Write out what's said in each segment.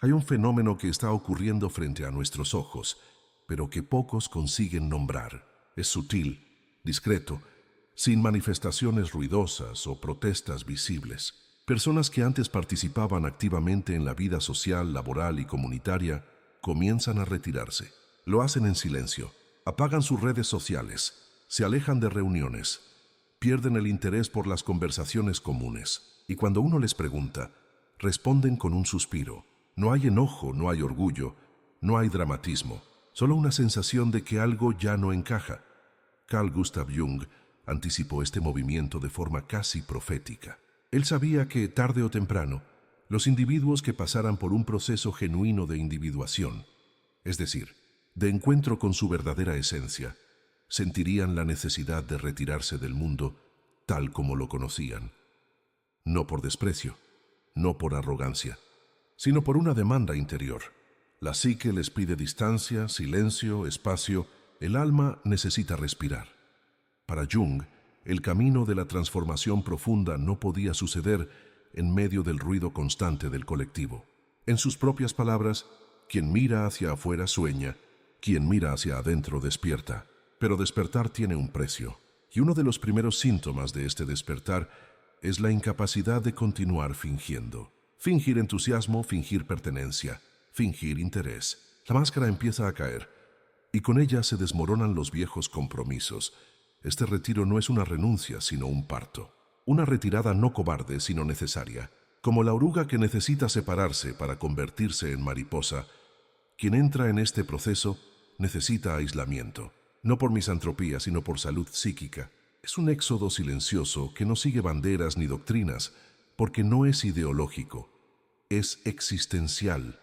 Hay un fenómeno que está ocurriendo frente a nuestros ojos, pero que pocos consiguen nombrar. Es sutil, discreto, sin manifestaciones ruidosas o protestas visibles. Personas que antes participaban activamente en la vida social, laboral y comunitaria comienzan a retirarse. Lo hacen en silencio, apagan sus redes sociales, se alejan de reuniones, pierden el interés por las conversaciones comunes. Y cuando uno les pregunta, responden con un suspiro. No hay enojo, no hay orgullo, no hay dramatismo, solo una sensación de que algo ya no encaja. Carl Gustav Jung anticipó este movimiento de forma casi profética. Él sabía que, tarde o temprano, los individuos que pasaran por un proceso genuino de individuación, es decir, de encuentro con su verdadera esencia, sentirían la necesidad de retirarse del mundo tal como lo conocían. No por desprecio, no por arrogancia, sino por una demanda interior. La psique les pide distancia, silencio, espacio. El alma necesita respirar. Para Jung, el camino de la transformación profunda no podía suceder en medio del ruido constante del colectivo. En sus propias palabras, quien mira hacia afuera sueña, quien mira hacia adentro despierta. Pero despertar tiene un precio, y uno de los primeros síntomas de este despertar es la incapacidad de continuar fingiendo. Fingir entusiasmo, fingir pertenencia, fingir interés. La máscara empieza a caer, y con ella se desmoronan los viejos compromisos. Este retiro no es una renuncia, sino un parto. Una retirada no cobarde, sino necesaria. Como la oruga que necesita separarse para convertirse en mariposa, quien entra en este proceso necesita aislamiento. No por misantropía, sino por salud psíquica. Es un éxodo silencioso que no sigue banderas ni doctrinas, porque no es ideológico, es existencial.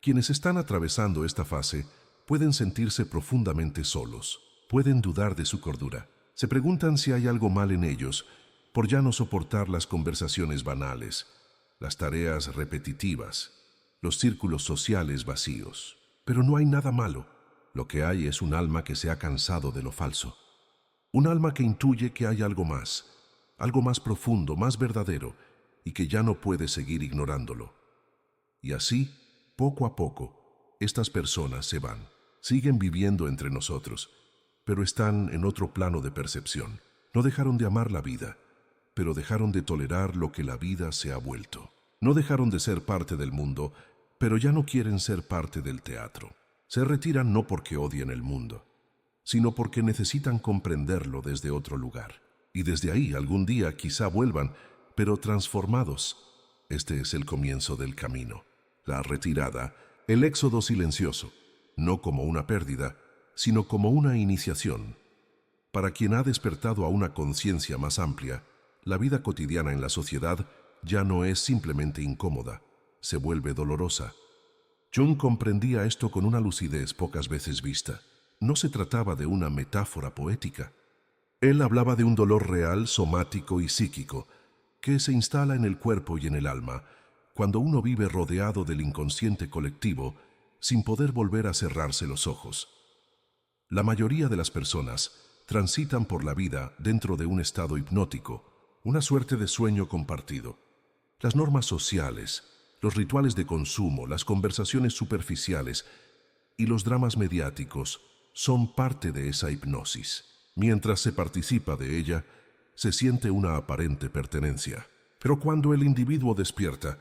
Quienes están atravesando esta fase pueden sentirse profundamente solos, pueden dudar de su cordura. Se preguntan si hay algo mal en ellos por ya no soportar las conversaciones banales, las tareas repetitivas, los círculos sociales vacíos. Pero no hay nada malo. Lo que hay es un alma que se ha cansado de lo falso. Un alma que intuye que hay algo más profundo, más verdadero, y que ya no puede seguir ignorándolo. Y así, poco a poco, estas personas se van. Siguen viviendo entre nosotros, pero están en otro plano de percepción. No dejaron de amar la vida, pero dejaron de tolerar lo que la vida se ha vuelto. No dejaron de ser parte del mundo, pero ya no quieren ser parte del teatro. Se retiran no porque odien el mundo, sino porque necesitan comprenderlo desde otro lugar. Y desde ahí algún día quizá vuelvan, pero transformados. Este es el comienzo del camino, la retirada, el éxodo silencioso, no como una pérdida, sino como una iniciación. Para quien ha despertado a una conciencia más amplia, la vida cotidiana en la sociedad ya no es simplemente incómoda, se vuelve dolorosa. Jung comprendía esto con una lucidez pocas veces vista. No se trataba de una metáfora poética. Él hablaba de un dolor real, somático y psíquico, que se instala en el cuerpo y en el alma, cuando uno vive rodeado del inconsciente colectivo, sin poder volver a cerrarse los ojos. La mayoría de las personas transitan por la vida dentro de un estado hipnótico, una suerte de sueño compartido. Las normas sociales, los rituales de consumo, las conversaciones superficiales y los dramas mediáticos son parte de esa hipnosis. Mientras se participa de ella, se siente una aparente pertenencia. Pero cuando el individuo despierta,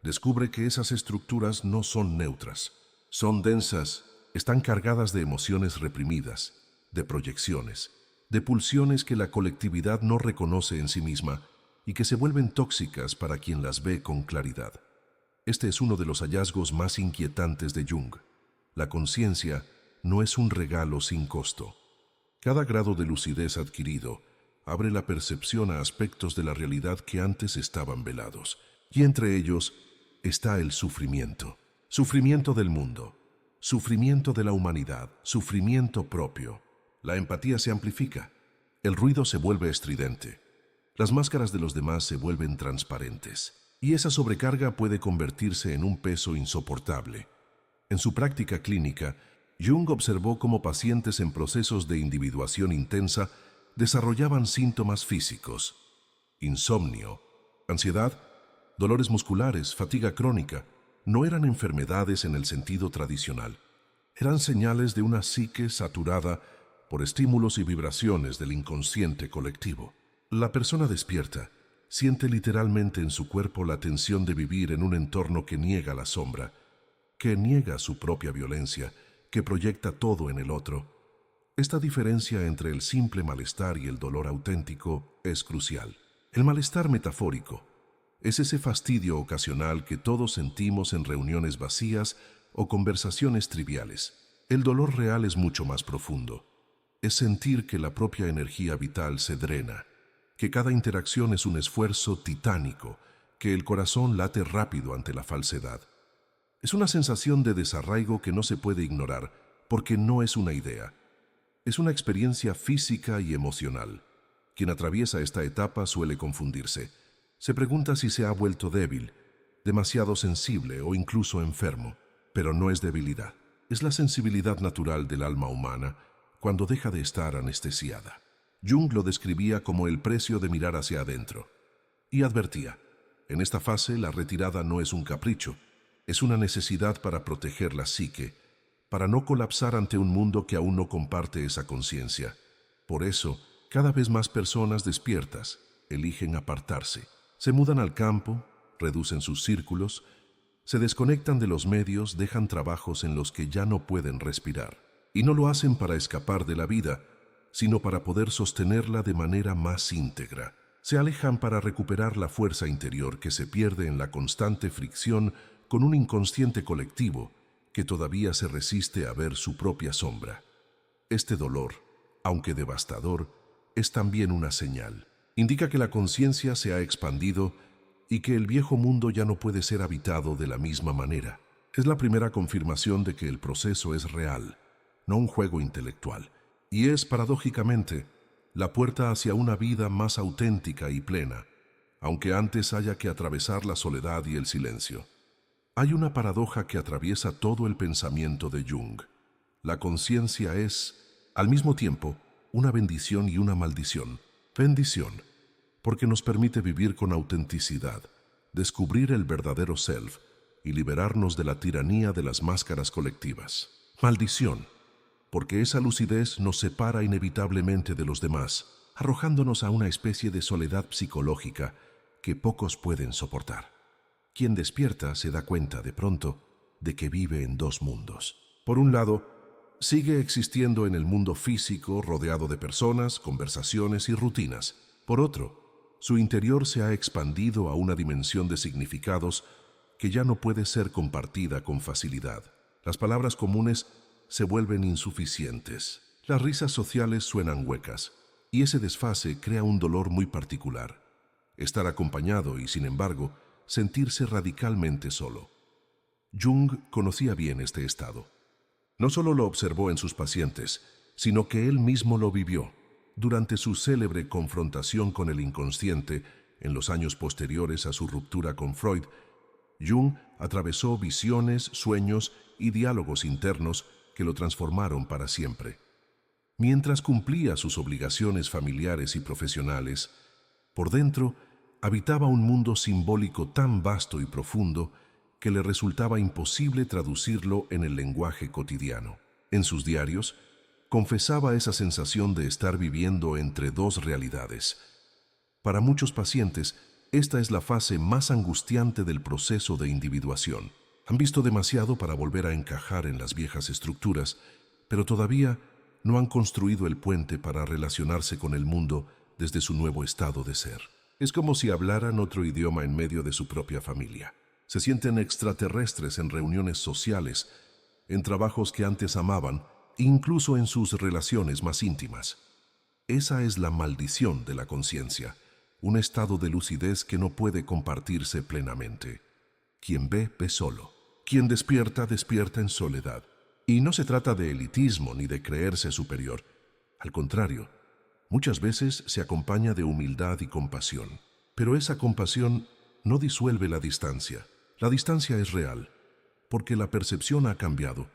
descubre que esas estructuras no son neutras. Son densas, están cargadas de emociones reprimidas, de proyecciones, de pulsiones que la colectividad no reconoce en sí misma y que se vuelven tóxicas para quien las ve con claridad. Este es uno de los hallazgos más inquietantes de Jung. La conciencia no es un regalo sin costo. Cada grado de lucidez adquirido abre la percepción a aspectos de la realidad que antes estaban velados, y entre ellos está el sufrimiento. Sufrimiento del mundo, sufrimiento de la humanidad, sufrimiento propio. La empatía se amplifica, el ruido se vuelve estridente, las máscaras de los demás se vuelven transparentes. Y esa sobrecarga puede convertirse en un peso insoportable. En su práctica clínica, Jung observó cómo pacientes en procesos de individuación intensa desarrollaban síntomas físicos: insomnio, ansiedad, dolores musculares, fatiga crónica, no eran enfermedades en el sentido tradicional. Eran señales de una psique saturada por estímulos y vibraciones del inconsciente colectivo. La persona despierta siente literalmente en su cuerpo la tensión de vivir en un entorno que niega la sombra, que niega su propia violencia, que proyecta todo en el otro. Esta diferencia entre el simple malestar y el dolor auténtico es crucial. El malestar metafórico es ese fastidio ocasional que todos sentimos en reuniones vacías o conversaciones triviales. El dolor real es mucho más profundo. Es sentir que la propia energía vital se drena, que cada interacción es un esfuerzo titánico, que el corazón late rápido ante la falsedad. Es una sensación de desarraigo que no se puede ignorar, porque no es una idea. Es una experiencia física y emocional. Quien atraviesa esta etapa suele confundirse. Se pregunta si se ha vuelto débil, demasiado sensible o incluso enfermo. Pero no es debilidad. Es la sensibilidad natural del alma humana cuando deja de estar anestesiada. Jung lo describía como el precio de mirar hacia adentro. Y advertía, en esta fase la retirada no es un capricho, es una necesidad para proteger la psique, para no colapsar ante un mundo que aún no comparte esa conciencia. Por eso, cada vez más personas despiertas eligen apartarse. Se mudan al campo, reducen sus círculos, se desconectan de los medios, dejan trabajos en los que ya no pueden respirar. Y no lo hacen para escapar de la vida, sino para poder sostenerla de manera más íntegra. Se alejan para recuperar la fuerza interior que se pierde en la constante fricción con un inconsciente colectivo que todavía se resiste a ver su propia sombra. Este dolor, aunque devastador, es también una señal. Indica que la conciencia se ha expandido y que el viejo mundo ya no puede ser habitado de la misma manera. Es la primera confirmación de que el proceso es real, no un juego intelectual, y es, paradójicamente, la puerta hacia una vida más auténtica y plena, aunque antes haya que atravesar la soledad y el silencio. Hay una paradoja que atraviesa todo el pensamiento de Jung. La conciencia es, al mismo tiempo, una bendición y una maldición. Bendición, porque nos permite vivir con autenticidad, descubrir el verdadero self y liberarnos de la tiranía de las máscaras colectivas. Maldición, porque esa lucidez nos separa inevitablemente de los demás, arrojándonos a una especie de soledad psicológica que pocos pueden soportar. Quien despierta se da cuenta de pronto de que vive en dos mundos. Por un lado, sigue existiendo en el mundo físico rodeado de personas, conversaciones y rutinas. Por otro, su interior se ha expandido a una dimensión de significados que ya no puede ser compartida con facilidad. Las palabras comunes se vuelven insuficientes. Las risas sociales suenan huecas, y ese desfase crea un dolor muy particular. Estar acompañado y, sin embargo, sentirse radicalmente solo. Jung conocía bien este estado. No solo lo observó en sus pacientes, sino que él mismo lo vivió durante su célebre confrontación con el inconsciente en los años posteriores a su ruptura con Freud. Jung atravesó visiones, sueños y diálogos internos que lo transformaron para siempre. Mientras cumplía sus obligaciones familiares y profesionales, por dentro habitaba un mundo simbólico tan vasto y profundo que le resultaba imposible traducirlo en el lenguaje cotidiano. En sus diarios, confesaba esa sensación de estar viviendo entre dos realidades. Para muchos pacientes, esta es la fase más angustiante del proceso de individuación. Han visto demasiado para volver a encajar en las viejas estructuras, pero todavía no han construido el puente para relacionarse con el mundo desde su nuevo estado de ser. Es como si hablaran otro idioma en medio de su propia familia. Se sienten extraterrestres en reuniones sociales, en trabajos que antes amaban, incluso en sus relaciones más íntimas. Esa es la maldición de la conciencia, un estado de lucidez que no puede compartirse plenamente. Quien ve, ve solo. Quien despierta, despierta en soledad. Y no se trata de elitismo ni de creerse superior. Al contrario, muchas veces se acompaña de humildad y compasión. Pero esa compasión no disuelve la distancia. La distancia es real, porque la percepción ha cambiado.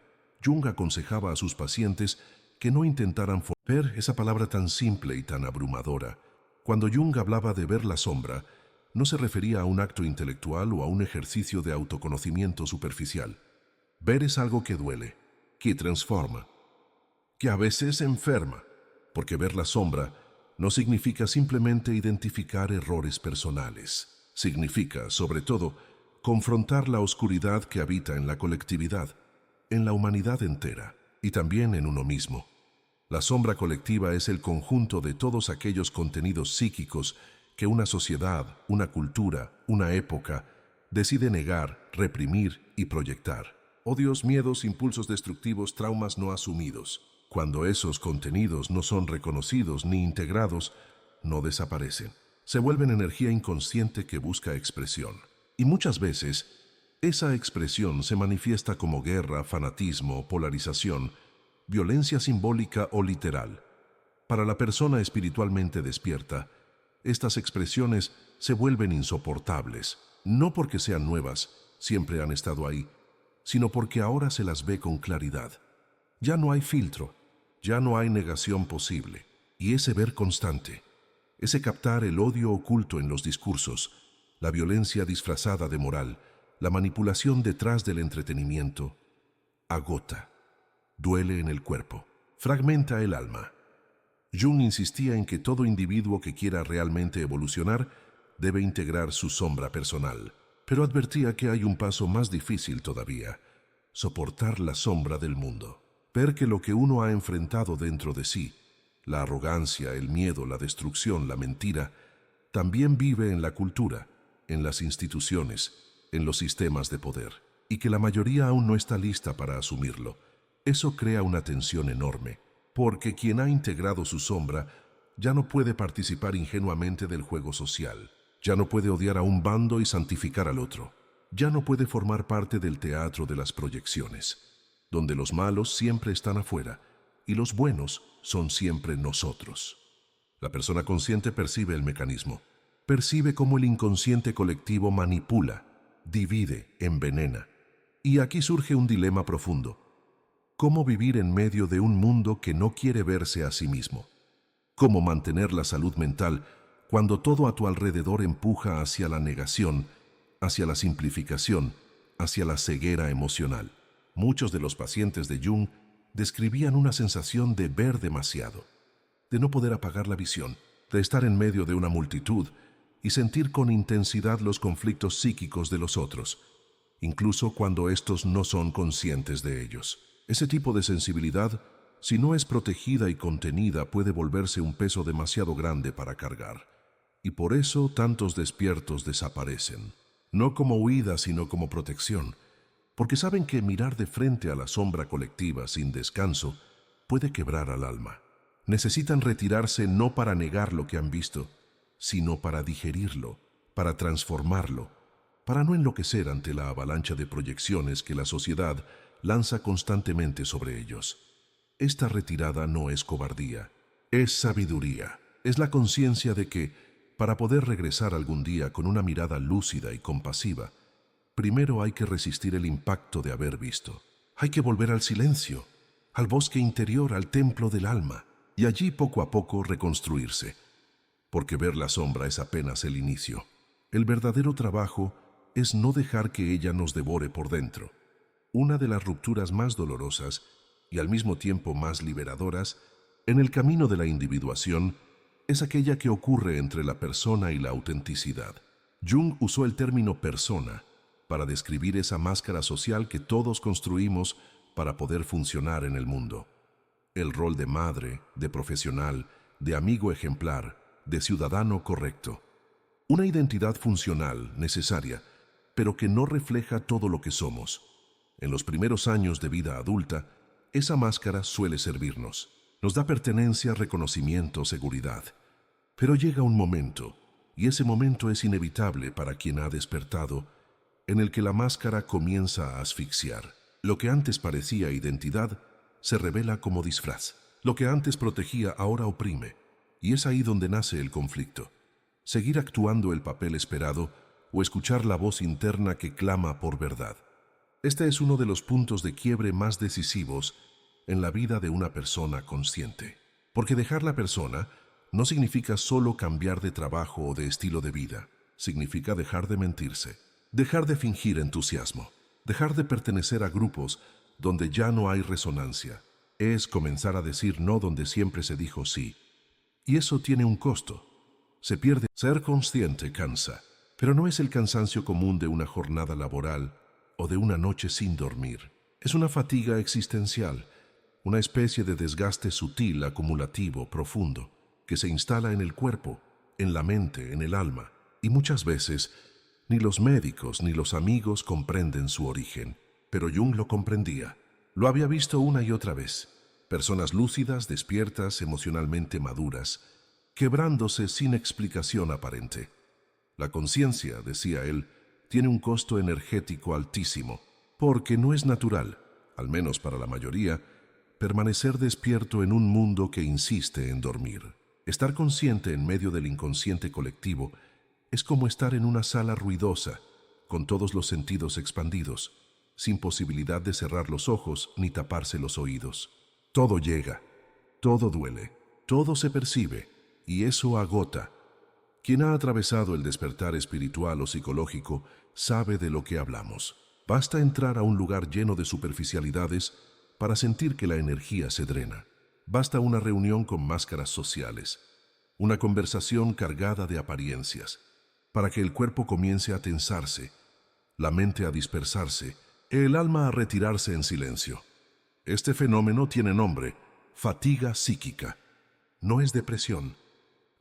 Jung aconsejaba a sus pacientes que no intentaran ver esa palabra tan simple y tan abrumadora. Cuando Jung hablaba de ver la sombra, no se refería a un acto intelectual o a un ejercicio de autoconocimiento superficial. Ver es algo que duele, que transforma, que a veces enferma, porque ver la sombra no significa simplemente identificar errores personales. Significa, sobre todo, confrontar la oscuridad que habita en la colectividad, en la humanidad entera y también en uno mismo. La sombra colectiva es el conjunto de todos aquellos contenidos psíquicos que una sociedad, una cultura, una época decide negar, reprimir y proyectar. Odios, miedos, impulsos destructivos, traumas no asumidos. Cuando esos contenidos no son reconocidos ni integrados, no desaparecen. Se vuelven energía inconsciente que busca expresión. Y muchas veces, esa expresión se manifiesta como guerra, fanatismo, polarización, violencia simbólica o literal. Para la persona espiritualmente despierta, estas expresiones se vuelven insoportables, no porque sean nuevas, siempre han estado ahí, sino porque ahora se las ve con claridad. Ya no hay filtro, ya no hay negación posible, y ese ver constante, ese captar el odio oculto en los discursos, la violencia disfrazada de moral, la manipulación detrás del entretenimiento, agota, duele en el cuerpo, fragmenta el alma. Jung insistía en que todo individuo que quiera realmente evolucionar debe integrar su sombra personal, pero advertía que hay un paso más difícil todavía: soportar la sombra del mundo. Ver que lo que uno ha enfrentado dentro de sí, la arrogancia, el miedo, la destrucción, la mentira, también vive en la cultura, en las instituciones, en los sistemas de poder, y que la mayoría aún no está lista para asumirlo. Eso crea una tensión enorme, porque quien ha integrado su sombra ya no puede participar ingenuamente del juego social, ya no puede odiar a un bando y santificar al otro, ya no puede formar parte del teatro de las proyecciones, donde los malos siempre están afuera y los buenos son siempre nosotros. La persona consciente percibe el mecanismo, percibe cómo el inconsciente colectivo manipula, divide, envenena. Y aquí surge un dilema profundo: ¿cómo vivir en medio de un mundo que no quiere verse a sí mismo? ¿Cómo mantener la salud mental cuando todo a tu alrededor empuja hacia la negación, hacia la simplificación, hacia la ceguera emocional? Muchos de los pacientes de Jung describían una sensación de ver demasiado, de no poder apagar la visión, de estar en medio de una multitud y sentir con intensidad los conflictos psíquicos de los otros, incluso cuando estos no son conscientes de ellos. Ese tipo de sensibilidad, si no es protegida y contenida, puede volverse un peso demasiado grande para cargar. Y por eso tantos despiertos desaparecen, no como huida, sino como protección, porque saben que mirar de frente a la sombra colectiva sin descanso puede quebrar al alma. Necesitan retirarse no para negar lo que han visto, sino para digerirlo, para transformarlo, para no enloquecer ante la avalancha de proyecciones que la sociedad lanza constantemente sobre ellos. Esta retirada no es cobardía, es sabiduría, es la conciencia de que, para poder regresar algún día con una mirada lúcida y compasiva, primero hay que resistir el impacto de haber visto. Hay que volver al silencio, al bosque interior, al templo del alma, y allí poco a poco reconstruirse. Porque ver la sombra es apenas el inicio. El verdadero trabajo es no dejar que ella nos devore por dentro. Una de las rupturas más dolorosas y al mismo tiempo más liberadoras en el camino de la individuación es aquella que ocurre entre la persona y la autenticidad. Jung usó el término persona para describir esa máscara social que todos construimos para poder funcionar en el mundo. El rol de madre, de profesional, de amigo ejemplar, de ciudadano correcto. Una identidad funcional, necesaria, pero que no refleja todo lo que somos. En los primeros años de vida adulta, esa máscara suele servirnos. Nos da pertenencia, reconocimiento, seguridad. Pero llega un momento, y ese momento es inevitable para quien ha despertado, en el que la máscara comienza a asfixiar. Lo que antes parecía identidad se revela como disfraz. Lo que antes protegía ahora oprime, y es ahí donde nace el conflicto. Seguir actuando el papel esperado o escuchar la voz interna que clama por verdad. Este es uno de los puntos de quiebre más decisivos en la vida de una persona consciente. Porque dejar la persona no significa solo cambiar de trabajo o de estilo de vida. significa dejar de mentirse, dejar de fingir entusiasmo, dejar de pertenecer a grupos donde ya no hay resonancia. Es comenzar a decir no donde siempre se dijo sí. Y eso tiene un costo. Se pierde. Ser consciente cansa, pero no es el cansancio común de una jornada laboral o de una noche sin dormir. Es una fatiga existencial, una especie de desgaste sutil, acumulativo, profundo, que se instala en el cuerpo, en la mente, en el alma, y muchas veces ni los médicos ni los amigos comprenden su origen. Pero Jung lo comprendía. Lo había visto una y otra vez. Personas lúcidas, despiertas, emocionalmente maduras, quebrándose sin explicación aparente. La conciencia, decía él, tiene un costo energético altísimo, porque no es natural, al menos para la mayoría, permanecer despierto en un mundo que insiste en dormir. Estar consciente en medio del inconsciente colectivo es como estar en una sala ruidosa, con todos los sentidos expandidos, sin posibilidad de cerrar los ojos ni taparse los oídos. Todo llega, todo duele, todo se percibe, y eso agota. Quien ha atravesado el despertar espiritual o psicológico sabe de lo que hablamos. Basta entrar a un lugar lleno de superficialidades para sentir que la energía se drena. Basta una reunión con máscaras sociales, una conversación cargada de apariencias, para que el cuerpo comience a tensarse, la mente a dispersarse, el alma a retirarse en silencio. Este fenómeno tiene nombre: fatiga psíquica. No es depresión,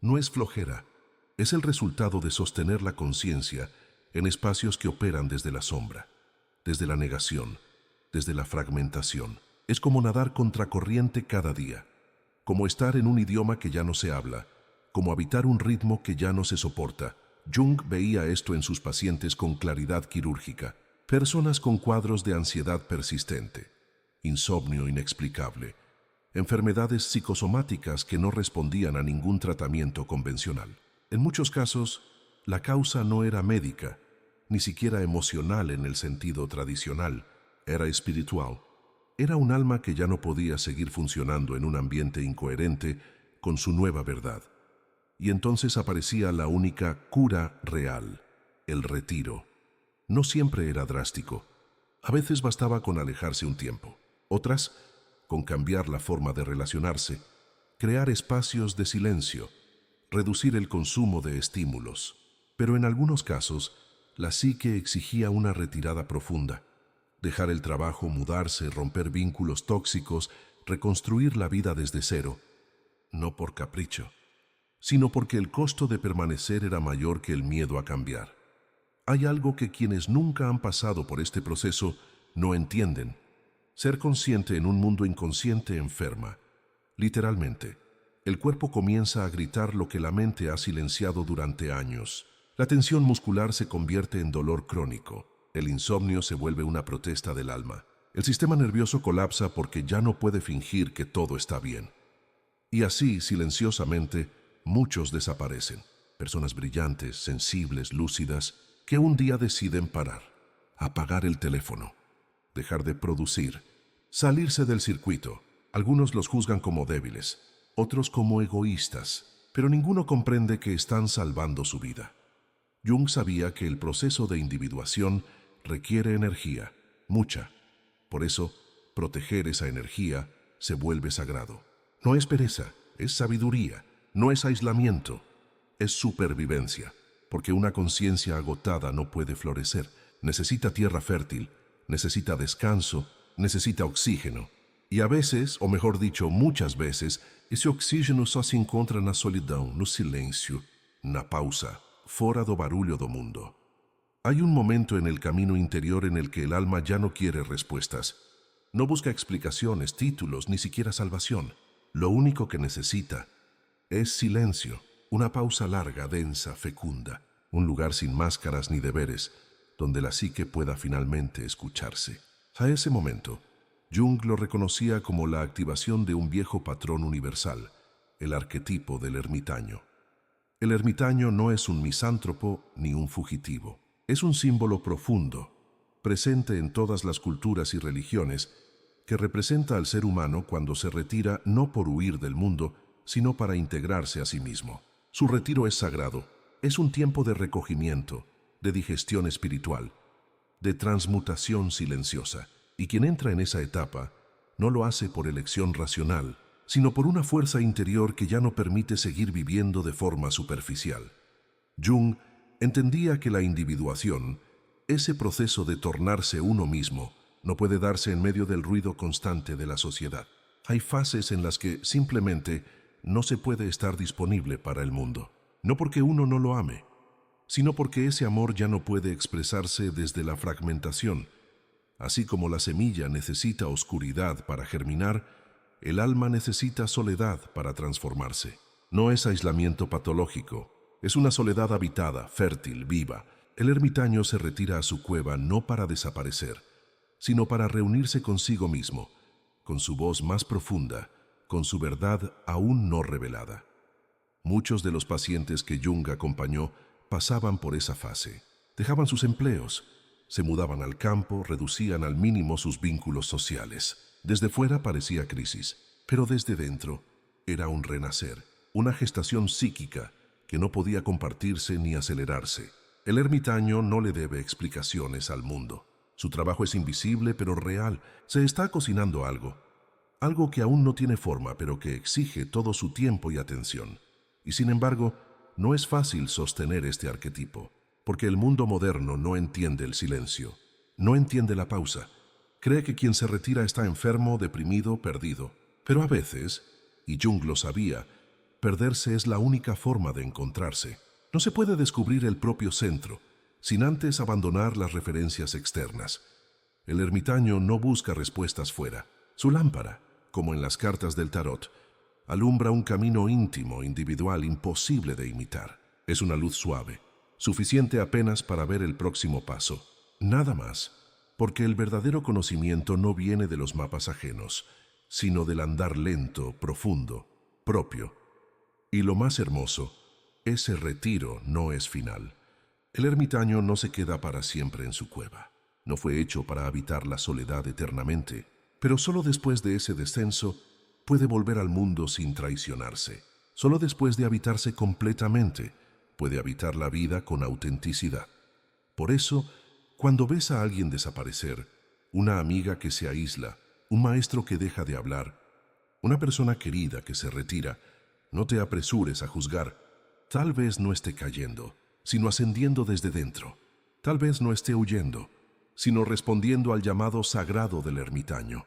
no es flojera, es el resultado de sostener la conciencia en espacios que operan desde la sombra, desde la negación, desde la fragmentación. Es como nadar contracorriente cada día, como estar en un idioma que ya no se habla, como habitar un ritmo que ya no se soporta. Jung veía esto en sus pacientes con claridad quirúrgica, personas con cuadros de ansiedad persistente, insomnio inexplicable, enfermedades psicosomáticas que no respondían a ningún tratamiento convencional. En muchos casos, la causa no era médica, ni siquiera emocional en el sentido tradicional, era espiritual. Era un alma que ya no podía seguir funcionando en un ambiente incoherente con su nueva verdad. Y entonces aparecía la única cura real: el retiro. No siempre era drástico. A veces bastaba con alejarse un tiempo. Otras, con cambiar la forma de relacionarse, crear espacios de silencio, reducir el consumo de estímulos. Pero en algunos casos, la psique exigía una retirada profunda. Dejar el trabajo, mudarse, romper vínculos tóxicos, reconstruir la vida desde cero. No por capricho, sino porque el costo de permanecer era mayor que el miedo a cambiar. Hay algo que quienes nunca han pasado por este proceso no entienden. Ser consciente en un mundo inconsciente enferma. Literalmente, el cuerpo comienza a gritar lo que la mente ha silenciado durante años. La tensión muscular se convierte en dolor crónico. El insomnio se vuelve una protesta del alma. El sistema nervioso colapsa porque ya no puede fingir que todo está bien. Y así, silenciosamente, muchos desaparecen. Personas brillantes, sensibles, lúcidas, que un día deciden parar, apagar el teléfono, dejar de producir, salirse del circuito. Algunos los juzgan como débiles, otros como egoístas, pero ninguno comprende que están salvando su vida. Jung sabía que el proceso de individuación requiere energía, mucha. Por eso, proteger esa energía se vuelve sagrado. No es pereza, es sabiduría, no es aislamiento, es supervivencia, porque una conciencia agotada no puede florecer. Necesita tierra fértil, necesita descanso, necesita oxígeno. E a veces, ou melhor dicho, muitas vezes, esse oxígeno só se encontra na solidão, no silêncio, na pausa, fora do barulho do mundo. Hay un momento en el camino interior en el que el alma ya no quiere respuestas. No busca explicaciones, títulos, ni siquiera salvación. Lo único que necesita es silencio, una pausa larga, densa, fecunda, un lugar sin máscaras ni deberes, donde la psique pueda finalmente escucharse. A ese momento, Jung lo reconocía como la activación de un viejo patrón universal, el arquetipo del ermitaño. El ermitaño no es un misántropo ni un fugitivo. Es un símbolo profundo, presente en todas las culturas y religiones, que representa al ser humano cuando se retira no por huir del mundo, sino para integrarse a sí mismo. Su retiro es sagrado, Es un tiempo de recogimiento, de digestión espiritual, de transmutación silenciosa. Y quien entra en esa etapa no lo hace por elección racional, sino por una fuerza interior que ya no permite seguir viviendo de forma superficial. Jung entendía que la individuación, ese proceso de tornarse uno mismo, no puede darse en medio del ruido constante de la sociedad. Hay fases en las que simplemente no se puede estar disponible para el mundo. No porque uno no lo ame, sino porque ese amor ya no puede expresarse desde la fragmentación. Así como la semilla necesita oscuridad para germinar, el alma necesita soledad para transformarse. No es aislamiento patológico, es una soledad habitada, fértil, viva. El ermitaño se retira a su cueva no para desaparecer, sino para reunirse consigo mismo, con su voz más profunda, con su verdad aún no revelada. Muchos de los pacientes que Jung acompañó pasaban por esa fase. Dejaban sus empleos, se mudaban al campo, reducían al mínimo sus vínculos sociales. Desde fuera parecía crisis, pero desde dentro era un renacer, una gestación psíquica que no podía compartirse ni acelerarse. El ermitaño no le debe explicaciones al mundo. Su trabajo es invisible pero real. Se está cocinando algo que aún no tiene forma, pero que exige todo su tiempo y atención. Y sin embargo, no es fácil sostener este arquetipo, porque el mundo moderno no entiende el silencio, no entiende la pausa. Cree que quien se retira está enfermo, deprimido, perdido. Pero a veces, y Jung lo sabía, perderse es la única forma de encontrarse. No se puede descubrir el propio centro, sin antes abandonar las referencias externas. El ermitaño no busca respuestas fuera. Su lámpara, como en las cartas del tarot, alumbra un camino íntimo, individual, imposible de imitar. Es una luz suave, suficiente apenas para ver el próximo paso. Nada más, porque el verdadero conocimiento no viene de los mapas ajenos, sino del andar lento, profundo, propio. Y lo más hermoso, ese retiro no es final. El ermitaño no se queda para siempre en su cueva. No fue hecho para habitar la soledad eternamente, pero solo después de ese descenso puede volver al mundo sin traicionarse. Solo después de habitarse completamente puede habitar la vida con autenticidad. Por eso, cuando ves a alguien desaparecer, una amiga que se aísla, un maestro que deja de hablar, una persona querida que se retira, no te apresures a juzgar. Tal vez no esté cayendo, sino ascendiendo desde dentro. Tal vez no esté huyendo, sino respondiendo al llamado sagrado del ermitaño,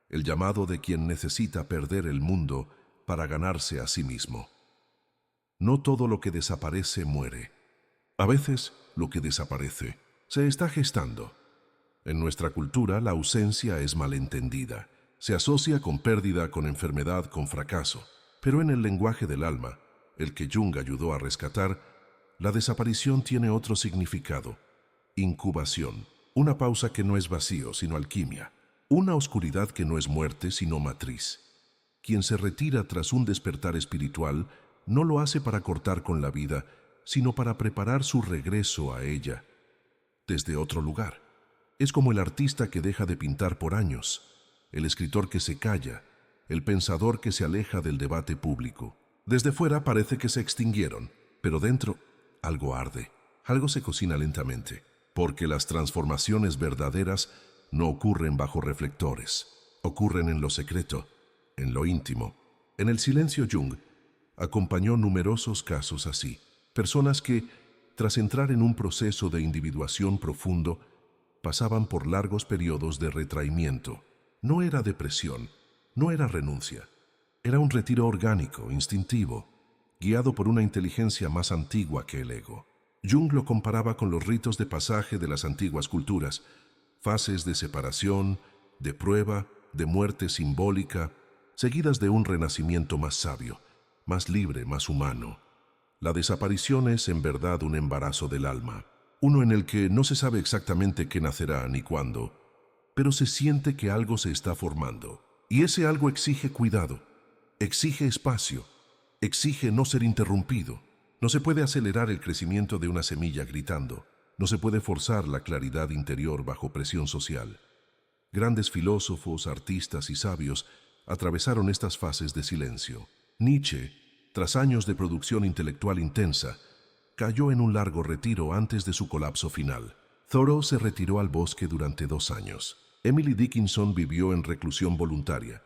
el llamado de quien necesita perder el mundo para ganarse a sí mismo. No todo lo que desaparece muere. A veces, lo que desaparece se está gestando. En nuestra cultura, la ausencia es malentendida. Se asocia con pérdida, con enfermedad, con fracaso. Pero en el lenguaje del alma, el que Jung ayudó a rescatar, la desaparición tiene otro significado: incubación, una pausa que no es vacío, sino alquimia, una oscuridad que no es muerte, sino matriz. Quien se retira tras un despertar espiritual no lo hace para cortar con la vida, sino para preparar su regreso a ella desde otro lugar. Es como el artista que deja de pintar por años, el escritor que se calla, el pensador que se aleja del debate público. Desde fuera parece que se extinguieron, pero dentro algo arde, algo se cocina lentamente, porque las transformaciones verdaderas no ocurren bajo reflectores, ocurren en lo secreto, en lo íntimo. En el silencio, Jung acompañó numerosos casos así, personas que, tras entrar en un proceso de individuación profundo, pasaban por largos periodos de retraimiento. No era depresión, no era renuncia, era un retiro orgánico, instintivo, guiado por una inteligencia más antigua que el ego. Jung lo comparaba con los ritos de pasaje de las antiguas culturas, fases de separación, de prueba, de muerte simbólica, seguidas de un renacimiento más sabio, más libre, más humano. La desaparición es en verdad un embarazo del alma, uno en el que no se sabe exactamente qué nacerá ni cuándo, pero se siente que algo se está formando, y ese algo exige cuidado, exige espacio, exige no ser interrumpido. No se puede acelerar el crecimiento de una semilla gritando, no se puede forzar la claridad interior bajo presión social. Grandes filósofos, artistas y sabios atravesaron estas fases de silencio. Nietzsche, tras años de producción intelectual intensa, cayó en un largo retiro antes de su colapso final. Thoreau se retiró al bosque durante 2 años. Emily Dickinson vivió en reclusión voluntaria,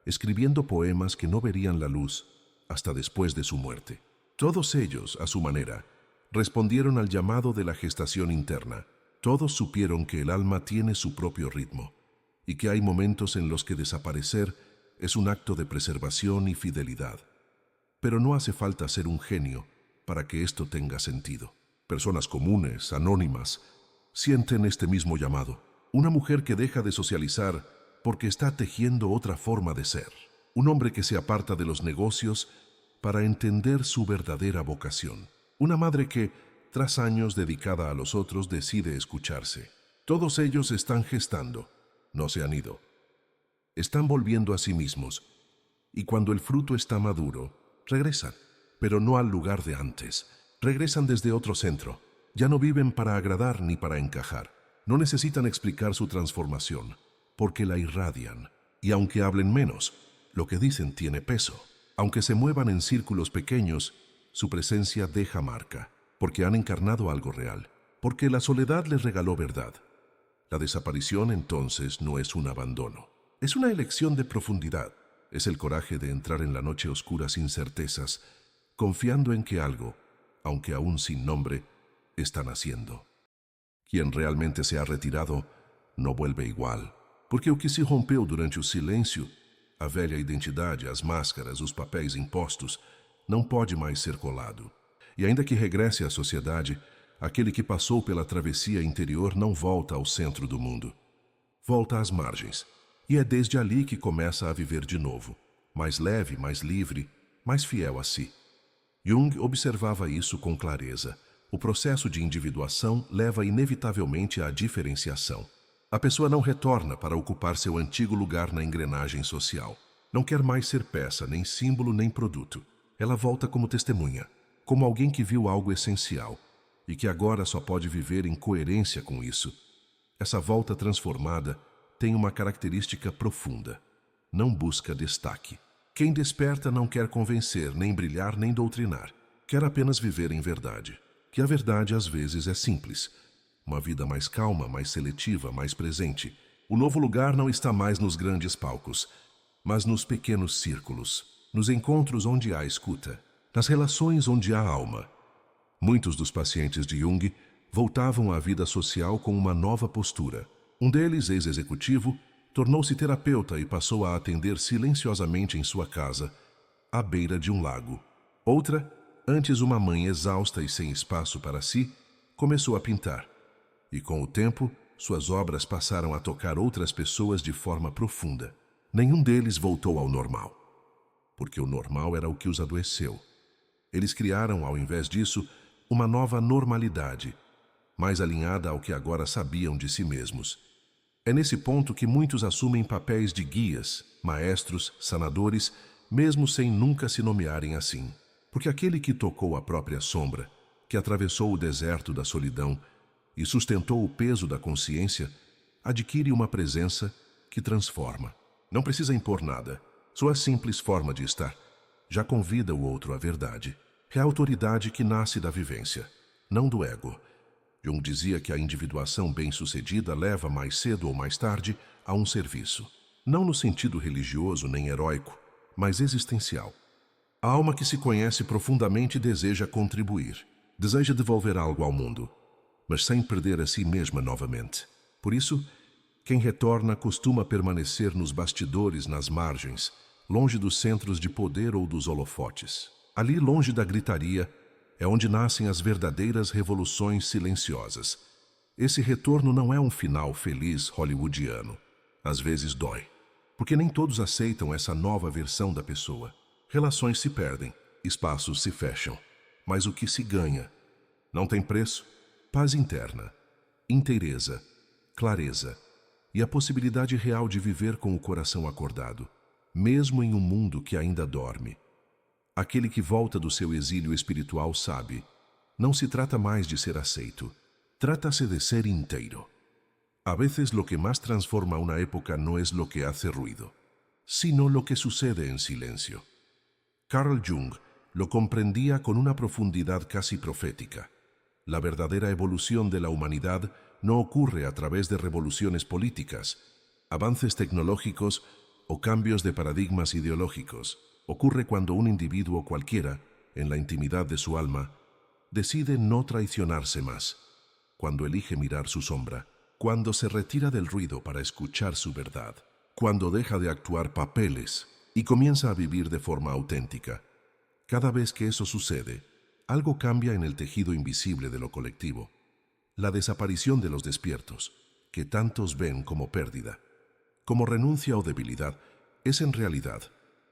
escribiendo poemas que no verían la luz hasta después de su muerte. Todos ellos, a su manera, respondieron al llamado de la gestación interna. Todos supieron que el alma tiene su propio ritmo y que hay momentos en los que desaparecer es un acto de preservación y fidelidad. Pero no hace falta ser un genio para que esto tenga sentido. Personas comunes, anónimas, sienten este mismo llamado. Una mujer que deja de socializar porque está tejiendo otra forma de ser. Un hombre que se aparta de los negocios para entender su verdadera vocación. Una madre que, tras años dedicada a los otros, decide escucharse. Todos ellos están gestando, no se han ido. Están volviendo a sí mismos, y cuando el fruto está maduro, regresan, pero no al lugar de antes. Regresan desde otro centro. Ya no viven para agradar ni para encajar. No necesitan explicar su transformación, porque la irradian. Y aunque hablen menos, lo que dicen tiene peso. Aunque se muevan en círculos pequeños, su presencia deja marca, porque han encarnado algo real, porque la soledad les regaló verdad. La desaparición, entonces, no es un abandono. Es una elección de profundidad. Es el coraje de entrar en la noche oscura sin certezas, confiando en que algo, aunque aún sin nombre, está naciendo. Quien realmente se ha retirado não vuelve igual, porque o que se rompeu durante o silêncio, a velha identidade, as máscaras, os papéis impostos, não pode mais ser colado. E ainda que regresse à sociedade, aquele que passou pela travessia interior não volta ao centro do mundo. Volta às margens, e é desde ali que começa a viver de novo, mais leve, mais livre, mais fiel a si. Jung observava isso com clareza. O processo de individuação leva inevitavelmente à diferenciação. A pessoa não retorna para ocupar seu antigo lugar na engrenagem social. Não quer mais ser peça, nem símbolo, nem produto. Ela volta como testemunha, como alguém que viu algo essencial e que agora só pode viver em coerência com isso. Essa volta transformada tem uma característica profunda. Não busca destaque. Quem desperta não quer convencer, nem brilhar, nem doutrinar. Quer apenas viver em verdade. Que a verdade às vezes é simples. Uma vida mais calma, mais seletiva, mais presente. O novo lugar não está mais nos grandes palcos, mas nos pequenos círculos, nos encontros onde há escuta, nas relações onde há alma. Muitos dos pacientes de Jung voltavam à vida social com uma nova postura. Um deles, ex-executivo, tornou-se terapeuta e passou a atender silenciosamente em sua casa, à beira de um lago. Outra, antes uma mãe exausta e sem espaço para si, começou a pintar. E com o tempo, suas obras passaram a tocar outras pessoas de forma profunda. Nenhum deles voltou ao normal, porque o normal era o que os adoeceu. Eles criaram, ao invés disso, uma nova normalidade, mais alinhada ao que agora sabiam de si mesmos. É nesse ponto que muitos assumem papéis de guias, maestros, sanadores, mesmo sem nunca se nomearem assim. Porque aquele que tocou a própria sombra, que atravessou o deserto da solidão e sustentou o peso da consciência, adquire uma presença que transforma. Não precisa impor nada. Sua simples forma de estar já convida o outro à verdade. É a autoridade que nasce da vivência, não do ego. Jung dizia que a individuação bem-sucedida leva mais cedo ou mais tarde a um serviço. Não no sentido religioso nem heróico, mas existencial. A alma que se conhece profundamente deseja contribuir, deseja devolver algo ao mundo, mas sem perder a si mesma novamente. Por isso, quem retorna costuma permanecer nos bastidores, nas margens, longe dos centros de poder ou dos holofotes. Ali, longe da gritaria, é onde nascem as verdadeiras revoluções silenciosas. Esse retorno não é um final feliz hollywoodiano. Às vezes dói, porque nem todos aceitam essa nova versão da pessoa. Relações se perdem, espaços se fecham, mas o que se ganha não tem preço. Paz interna, inteireza, clareza e a possibilidade real de viver com o coração acordado, mesmo em um mundo que ainda dorme. Aquele que volta do seu exílio espiritual sabe, não se trata mais de ser aceito, trata-se de ser inteiro. A veces lo que más transforma una época no es lo que hace ruido, sino lo que sucede en silencio. Carl Jung lo comprendía con una profundidad casi profética. La verdadera evolución de la humanidad no ocurre a través de revoluciones políticas, avances tecnológicos o cambios de paradigmas ideológicos. Ocurre cuando un individuo cualquiera, en la intimidad de su alma, decide no traicionarse más, cuando elige mirar su sombra, cuando se retira del ruido para escuchar su verdad, cuando deja de actuar papeles y comienza a vivir de forma auténtica. Cada vez que eso sucede, algo cambia en el tejido invisible de lo colectivo. La desaparición de los despiertos, que tantos ven como pérdida, como renuncia o debilidad, es en realidad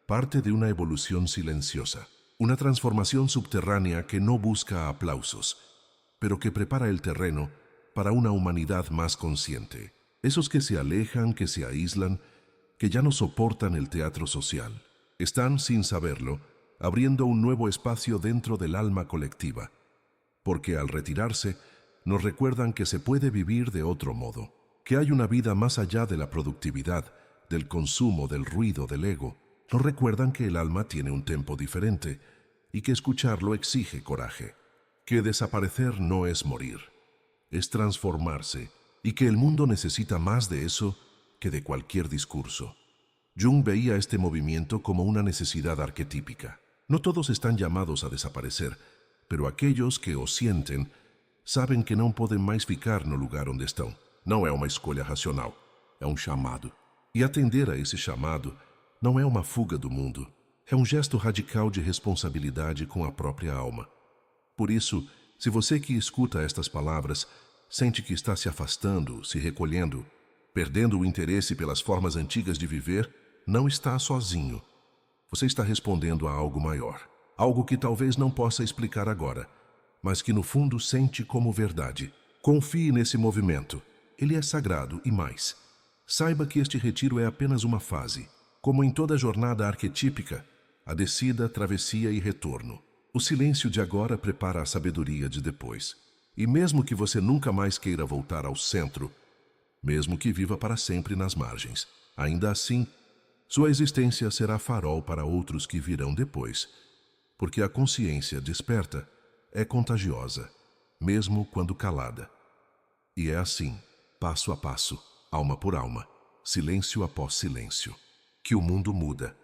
parte de una evolución silenciosa, una transformación subterránea que no busca aplausos, pero que prepara el terreno para una humanidad más consciente. Esos que se alejan, que se aíslan, que ya no soportan el teatro social, están, sin saberlo, abriendo un nuevo espacio dentro del alma colectiva, porque al retirarse, nos recuerdan que se puede vivir de otro modo, que hay una vida más allá de la productividad, del consumo, del ruido, del ego. Nos recuerdan que el alma tiene un tempo diferente y que escucharlo exige coraje, que desaparecer no es morir, es transformarse, y que el mundo necesita más de eso que de cualquier discurso. Jung veía este movimiento como una necesidad arquetípica. No todos están llamados a desaparecer, pero aquellos que o sienten sabem que não podem mais ficar no lugar onde estão. Não é uma escolha racional, é um chamado. E atender a esse chamado não é uma fuga do mundo, é um gesto radical de responsabilidade com a própria alma. Por isso, se você que escuta estas palavras sente que está se afastando, se recolhendo, perdendo o interesse pelas formas antigas de viver, não está sozinho. Você está respondendo a algo maior, algo que talvez não possa explicar agora, mas que no fundo sente como verdade. Confie nesse movimento. Ele é sagrado e mais. Saiba que este retiro é apenas uma fase. Como em toda jornada arquetípica, a descida, travessia e retorno. O silêncio de agora prepara a sabedoria de depois. E mesmo que você nunca mais queira voltar ao centro, mesmo que viva para sempre nas margens, ainda assim, sua existência será farol para outros que virão depois, porque a consciência desperta é contagiosa, mesmo quando calada. E é assim, passo a passo, alma por alma, silêncio após silêncio, que o mundo muda.